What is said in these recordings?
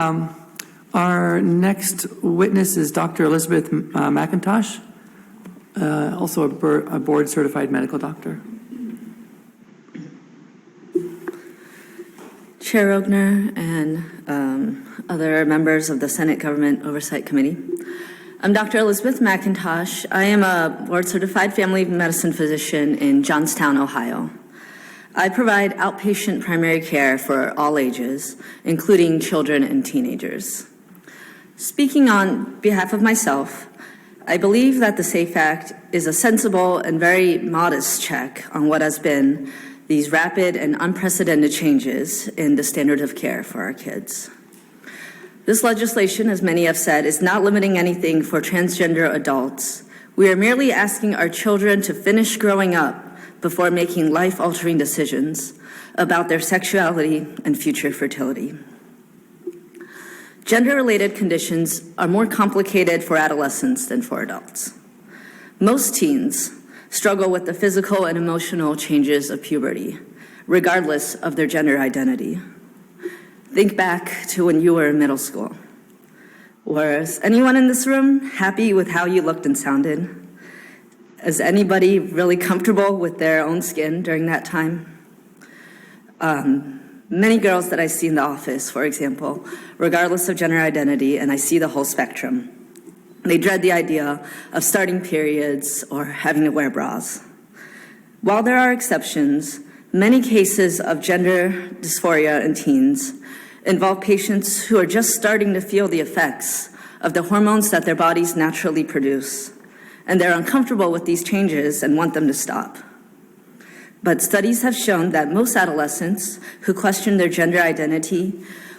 Our next witness is Dr. Elizabeth McIntosh, also a board-certified medical doctor. Chair Ogner and other members of the Senate Government Oversight Committee. I'm Dr. Elizabeth McIntosh. I am a board-certified family medicine physician in Johnstown, Ohio. I provide outpatient primary care for all ages, including children and teenagers. Speaking on behalf of myself, I believe that the SAFE Act is a sensible and very modest check on what has been these rapid and unprecedented changes in the standard of care for our kids. This legislation, as many have said, is not limiting anything for transgender adults. We are merely asking our children to finish growing up before making life-altering decisions about their sexuality and future fertility. Gender-related conditions are more complicated for adolescents than for adults. Most teens struggle with the physical and emotional changes of puberty, regardless of their gender identity. Think back to when you were in middle school. Was anyone in this room happy with how you looked and sounded? Is anybody really comfortable with their own skin during that time? Many girls that I see in the office, for example, regardless of gender identity, and I see the whole spectrum, they dread the idea of starting periods or having to wear bras. While there are exceptions, many cases of gender dysphoria in teens involve patients who are just starting to feel the effects of the hormones that their bodies naturally produce, and they're uncomfortable with these changes and want them to stop. But studies have shown that most adolescents who question their gender identity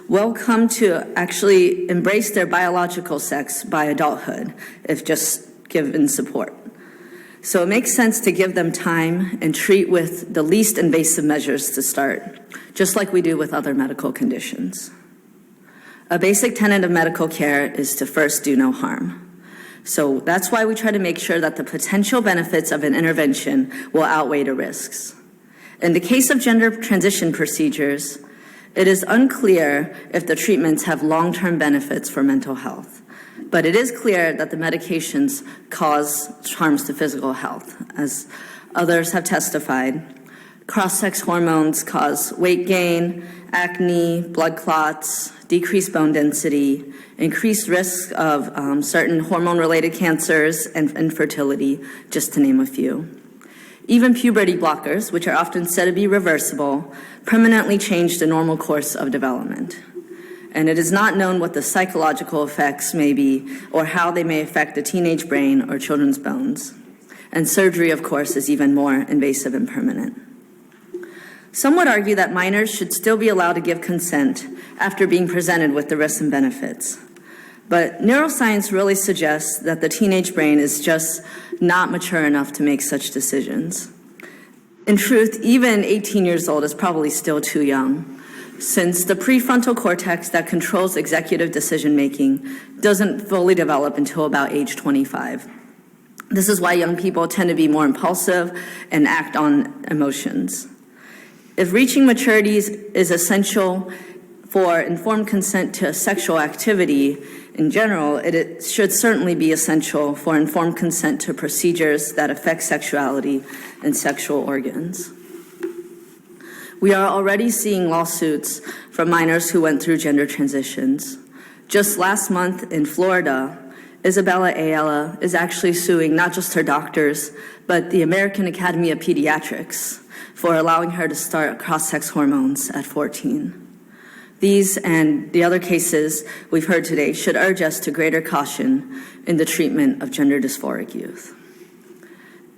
will come to actually embrace their biological sex by adulthood, if just given support. So it makes sense to give them time and treat with the least invasive measures to start, just like we do with other medical conditions. A basic tenet of medical care is to first do no harm. So that's why we try to make sure that the potential benefits of an intervention will outweigh the risks. In the case of gender transition procedures, it is unclear if the treatments have long-term benefits for mental health, but it is clear that the medications cause harms to physical health. As others have testified, cross-sex hormones cause weight gain, acne, blood clots, decreased bone density, increased risk of certain hormone-related cancers and infertility, just to name a few. Even puberty blockers, which are often said to be reversible, permanently change the normal course of development. And it is not known what the psychological effects may be or how they may affect the teenage brain or children's bones. And surgery, of course, is even more invasive and permanent. Some would argue that minors should still be allowed to give consent after being presented with the risks and benefits. But neuroscience really suggests that the teenage brain is just not mature enough to make such decisions. In truth, even 18 years old is probably still too young, since the prefrontal cortex that controls executive decision-making doesn't fully develop until about age 25. This is why young people tend to be more impulsive and act on emotions. If reaching maturity is essential for informed consent to sexual activity in general, it should certainly be essential for informed consent to procedures that affect sexuality and sexual organs. We are already seeing lawsuits from minors who went through gender transitions. Just last month in Florida, Isabella Ayala is actually suing not just her doctors, but the American Academy of Pediatrics for allowing her to start cross-sex hormones at 14. These and the other cases we've heard today should urge us to greater caution in the treatment of gender dysphoric youth.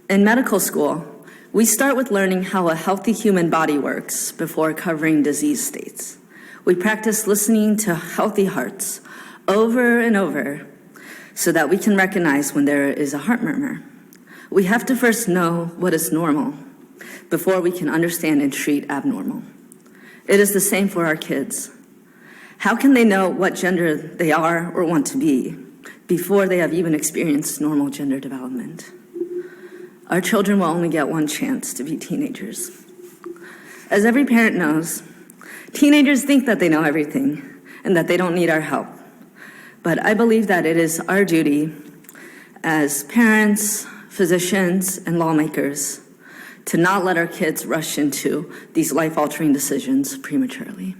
In medical school, we start with learning how a healthy human body works before covering disease states. We practice listening to healthy hearts over and over so that we can recognize when there is a heart murmur. We have to first know what is normal before we can understand and treat abnormal. It is the same for our kids. How can they know what gender they are or want to be before they have even experienced normal gender development? Our children will only get one chance to be teenagers. As every parent knows, teenagers think that they know everything, and that they don't need our help. But I believe that it is our duty as parents, physicians, and lawmakers to not let our kids rush into these life-altering decisions prematurely.